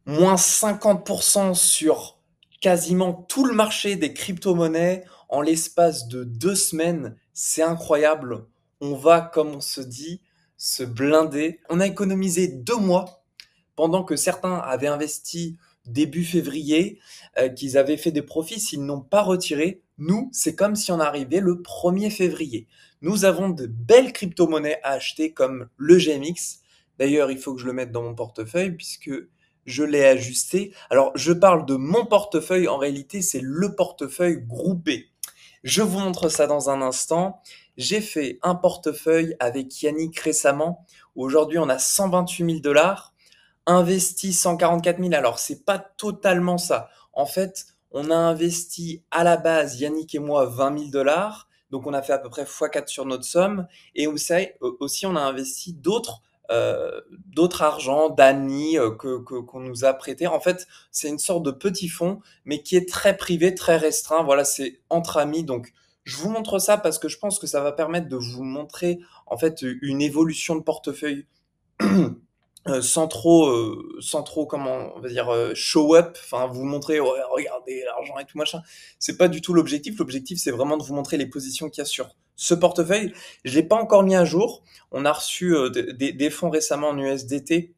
Moins 50% sur quasiment tout le marché des crypto-monnaies en l'espace de 2 semaines. C'est incroyable. On va, comme on se dit, se blinder. On a économisé 2 mois pendant que certains avaient investi début février, qu'ils avaient fait des profits s'ils n'ont pas retiré. Nous, c'est comme si on arrivait le 1er février. Nous avons de belles crypto-monnaies à acheter comme le GMX. D'ailleurs, il faut que je le mette dans mon portefeuille puisque je l'ai ajusté. Alors, je parle de mon portefeuille. En réalité, c'est le portefeuille groupé. Je vous montre ça dans un instant. J'ai fait un portefeuille avec Yannick récemment. Aujourd'hui, on a 128 000 dollars investi 144 000. Alors, c'est pas totalement ça. En fait, on a investi à la base, Yannick et moi, 20 000 dollars. Donc, on a fait à peu près x4 sur notre somme. Et aussi, on a investi d'autres argent d'amis qu'on nous a prêté. En fait, c'est une sorte de petit fonds, mais qui est très privé, très restreint. Voilà, c'est entre amis. Donc, je vous montre ça parce que je pense que ça va permettre de vous montrer en fait une évolution de portefeuille sans trop, comment on va dire, show up, enfin vous montrer, ouais, regardez l'argent et tout machin. C'est pas du tout l'objectif. L'objectif, c'est vraiment de vous montrer les positions qu'il y a sur ce portefeuille. Je l'ai pas encore mis à jour. On a reçu des fonds récemment en USDT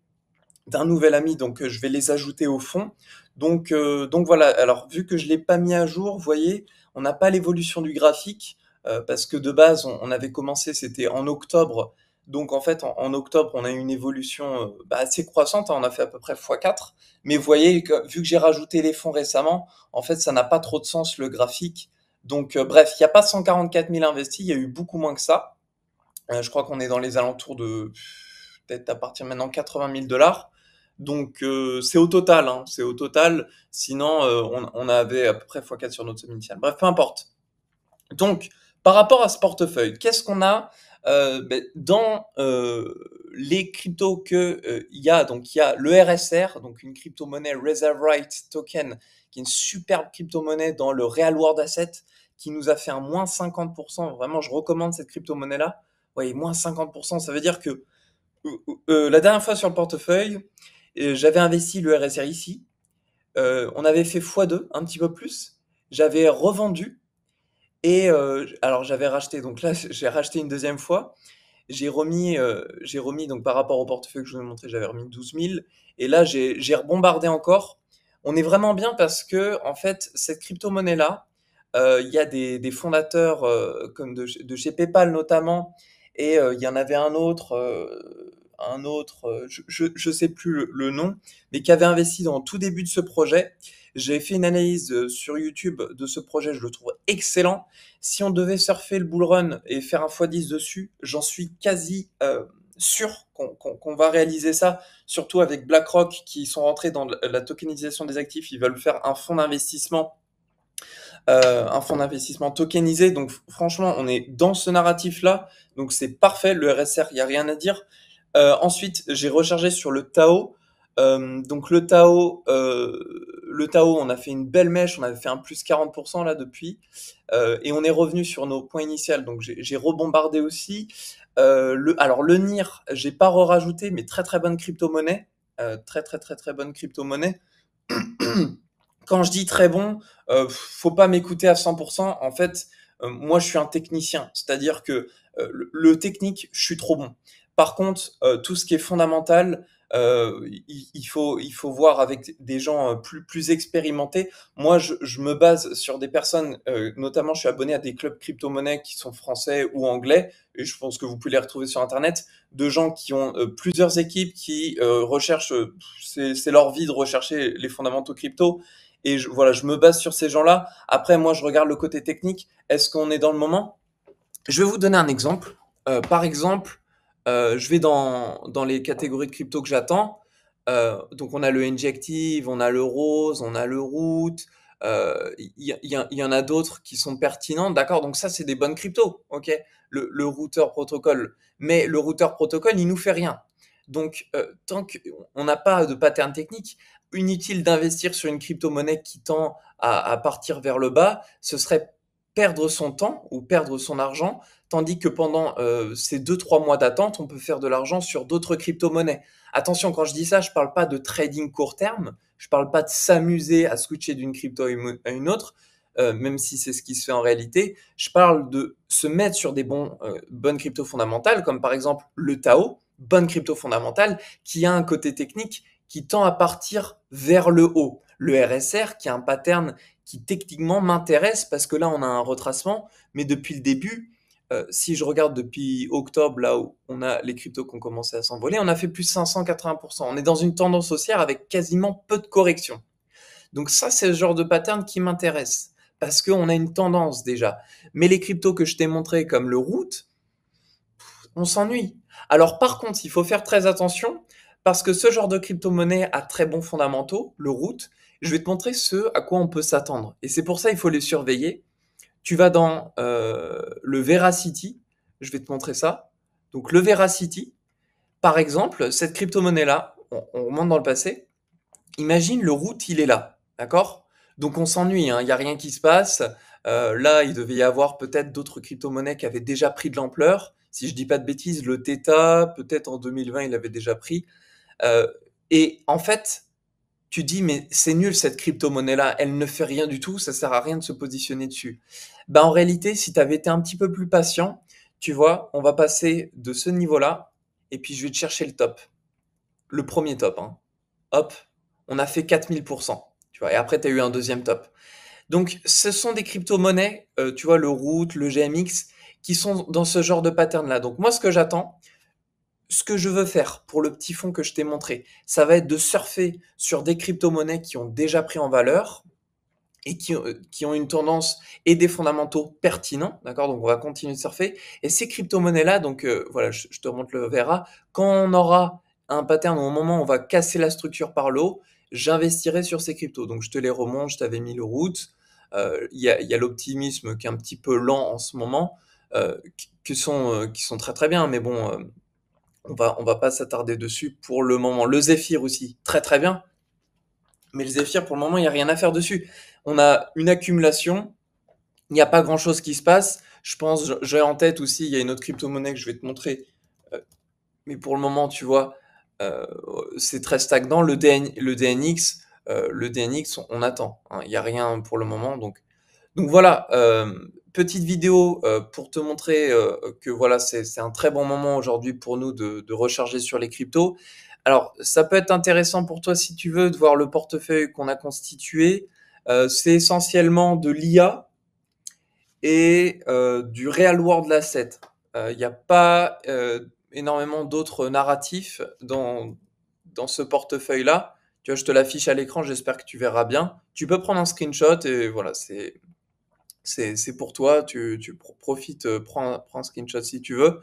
d'un nouvel ami, donc je vais les ajouter au fond. Donc voilà. Alors vu que je l'ai pas mis à jour, vous voyez, on n'a pas l'évolution du graphique parce que de base on avait commencé, c'était en octobre. Donc en fait en octobre on a eu une évolution assez croissante, hein, on a fait à peu près x4. Mais vous voyez, vu que j'ai rajouté les fonds récemment, en fait ça n'a pas trop de sens le graphique. Donc bref, il n'y a pas 144 000 investis, il y a eu beaucoup moins que ça. Je crois qu'on est dans les alentours de peut-être à partir maintenant 80 000 dollars. Donc c'est au total, hein, c'est au total. Sinon, on avait à peu près x4 sur notre somme initiale. Bref, peu importe. Donc, par rapport à ce portefeuille, qu'est-ce qu'on a dans les cryptos que il y a? Donc, il y a le RSR, donc une crypto-monnaie Reserve Right Token, qui est une superbe crypto-monnaie dans le Real World Asset, qui nous a fait un moins 50%. Vraiment, je recommande cette crypto-monnaie-là. Oui, moins 50%, ça veut dire que la dernière fois sur le portefeuille, j'avais investi le RSR ici. On avait fait x2, un petit peu plus. J'avais revendu et alors j'avais racheté. Donc là, j'ai racheté une deuxième fois. J'ai remis donc par rapport au portefeuille que je vous ai montré, j'avais remis 12 000. Et là, j'ai rebombardé encore. On est vraiment bien parce que en fait, cette crypto-monnaie-là, il y a des fondateurs comme de chez PayPal notamment, et il y en avait un autre, je sais plus le nom, mais qui avait investi dans le tout début de ce projet. J'ai fait une analyse sur YouTube de ce projet, je le trouve excellent. Si on devait surfer le bull run et faire un x10 dessus, j'en suis quasi sûr qu'on va réaliser ça, surtout avec BlackRock qui sont rentrés dans la tokenisation des actifs. Ils veulent faire un fonds d'investissement tokenisé. Donc franchement, on est dans ce narratif-là. Donc c'est parfait. Le RSR, il n'y a rien à dire. Ensuite, j'ai rechargé sur le Tao. Donc le Tao, on a fait une belle mèche. On avait fait un plus 40% là depuis. Et on est revenu sur nos points initiaux. Donc j'ai rebombardé aussi. Alors le NIR, j'ai pas rajouté, mais très très bonne crypto-monnaie. Très très très très bonne crypto-monnaie. Quand je dis très bon, faut pas m'écouter à 100%. En fait, moi, je suis un technicien, c'est-à-dire que le technique, je suis trop bon. Par contre, tout ce qui est fondamental, il faut voir avec des gens plus expérimentés. Moi, je me base sur des personnes, notamment, je suis abonné à des clubs crypto-monnaies qui sont français ou anglais, et je pense que vous pouvez les retrouver sur Internet, de gens qui ont plusieurs équipes qui recherchent, c'est leur vie de rechercher les fondamentaux crypto. Et voilà, je me base sur ces gens-là. Après, moi, je regarde le côté technique. Est-ce qu'on est dans le moment? Je vais vous donner un exemple. Par exemple, je vais dans les catégories de crypto que j'attends. Donc, on a le Injective, on a le Rose, on a le Root. Il y en a d'autres qui sont pertinents. D'accord? Donc, ça, c'est des bonnes cryptos. OK? Le routeur protocole. Mais le routeur protocole, il nous fait rien. Donc, tant qu'on n'a pas de pattern technique, inutile d'investir sur une crypto-monnaie qui tend à partir vers le bas. Ce serait perdre son temps ou perdre son argent, tandis que pendant ces 2-3 mois d'attente, on peut faire de l'argent sur d'autres crypto-monnaies. Attention, quand je dis ça, je parle pas de trading court terme, je parle pas de s'amuser à switcher d'une crypto à une autre, même si c'est ce qui se fait en réalité. Je parle de se mettre sur des bonnes cryptos fondamentales, comme par exemple le Tao, bonne crypto fondamentale, qui a un côté technique qui tend à partir vers le haut. Le RSR, qui a un pattern qui techniquement m'intéresse parce que là, on a un retracement, mais depuis le début, si je regarde depuis octobre, là où on a les cryptos qui ont commencé à s'envoler, on a fait plus 580%. On est dans une tendance haussière avec quasiment peu de corrections. Donc ça, c'est le genre de pattern qui m'intéresse parce qu'on a une tendance déjà. Mais les cryptos que je t'ai montré comme le Root, on s'ennuie. Alors par contre, il faut faire très attention parce que ce genre de crypto-monnaie a très bons fondamentaux, le Root. Je vais te montrer ce à quoi on peut s'attendre. Et c'est pour ça qu'il faut les surveiller. Tu vas dans le Veracity, je vais te montrer ça. Donc le Veracity, par exemple, cette crypto-monnaie-là, on remonte dans le passé. Imagine le Root, il est là, d'accord? Donc on s'ennuie, hein, il n'y a rien qui se passe. Là, il devait y avoir peut-être d'autres crypto-monnaies qui avaient déjà pris de l'ampleur. Si je dis pas de bêtises, le Theta, peut-être en 2020, il avait déjà pris. Et en fait, tu dis, mais c'est nul cette crypto-monnaie-là, elle ne fait rien du tout, ça sert à rien de se positionner dessus. En réalité, si tu avais été un petit peu plus patient, tu vois, on va passer de ce niveau-là, et puis je vais te chercher le top. Le premier top, hein. Hop, on a fait 4000%, tu vois, et après, tu as eu un deuxième top. Donc, ce sont des crypto-monnaies, tu vois, le Root, le GMX, qui sont dans ce genre de pattern-là. Donc, moi, ce que j'attends, ce que je veux faire pour le petit fonds que je t'ai montré, ça va être de surfer sur des crypto-monnaies qui ont déjà pris en valeur et qui ont une tendance et des fondamentaux pertinents, d'accord? Donc on va continuer de surfer. Et ces crypto-monnaies-là, donc voilà, je te remonte le verra, quand on aura un pattern au moment où on va casser la structure par le haut, j'investirai sur ces cryptos. Donc je te les remonte, je t'avais mis le Root. Il y a l'optimisme qui est un petit peu lent en ce moment, qui sont très très bien, mais bon, on va pas s'attarder dessus pour le moment. Le Zephyr aussi, très très bien. Mais le Zephyr, pour le moment, il n'y a rien à faire dessus. On a une accumulation, il n'y a pas grand-chose qui se passe. Je pense, j'ai en tête aussi, il y a une autre crypto-monnaie que je vais te montrer. Mais pour le moment, tu vois, euh, c'est très stagnant. Le DNX, on attend, hein. Il n'y a rien pour le moment. Donc voilà, petite vidéo pour te montrer que voilà, c'est un très bon moment aujourd'hui pour nous de recharger sur les cryptos. Alors, ça peut être intéressant pour toi si tu veux de voir le portefeuille qu'on a constitué. C'est essentiellement de l'IA et du real world asset. Il n'y a pas énormément d'autres narratifs dans ce portefeuille-là. Tu vois, je te l'affiche à l'écran, j'espère que tu verras bien. Tu peux prendre un screenshot et voilà, c'est pour toi, tu profites, prends un screenshot si tu veux.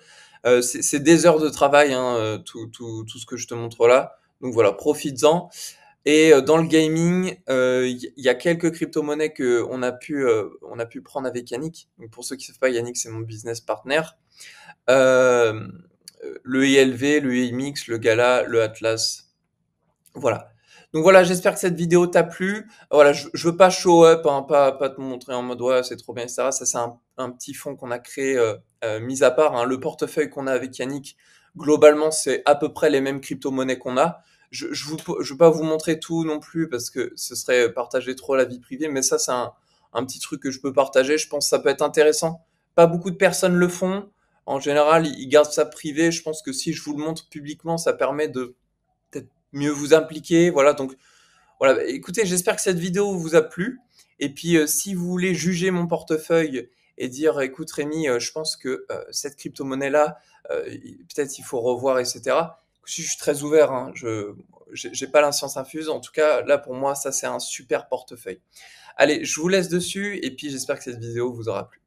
C'est des heures de travail, hein, tout ce que je te montre là. Donc voilà, profites-en. Et dans le gaming, il y a quelques crypto-monnaies que on a pu prendre avec Yannick. Donc pour ceux qui ne savent pas, Yannick, c'est mon business partner. Euh, le ELV, le EMX, le Gala, le Atlas. Voilà. Donc voilà, j'espère que cette vidéo t'a plu. Voilà, je veux pas show up, hein, pas te montrer en mode ouais, c'est trop bien, etc. Ça, c'est un petit fond qu'on a créé, mis à part, hein. Le portefeuille qu'on a avec Yannick, globalement, c'est à peu près les mêmes crypto-monnaies qu'on a. Je veux pas vous montrer tout non plus parce que ce serait partager trop la vie privée, mais ça, c'est un petit truc que je peux partager. Je pense que ça peut être intéressant. Pas beaucoup de personnes le font. En général, ils gardent ça privé. Je pense que si je vous le montre publiquement, ça permet de peut-être mieux vous impliquer. Voilà, donc voilà. Écoutez, j'espère que cette vidéo vous a plu. Et puis, si vous voulez juger mon portefeuille et dire, écoute Rémi, je pense que cette crypto-monnaie-là, peut-être il faut revoir, etc. Je suis très ouvert, hein. J'ai pas la science infuse. En tout cas, là pour moi, ça c'est un super portefeuille. Allez, je vous laisse dessus et puis j'espère que cette vidéo vous aura plu.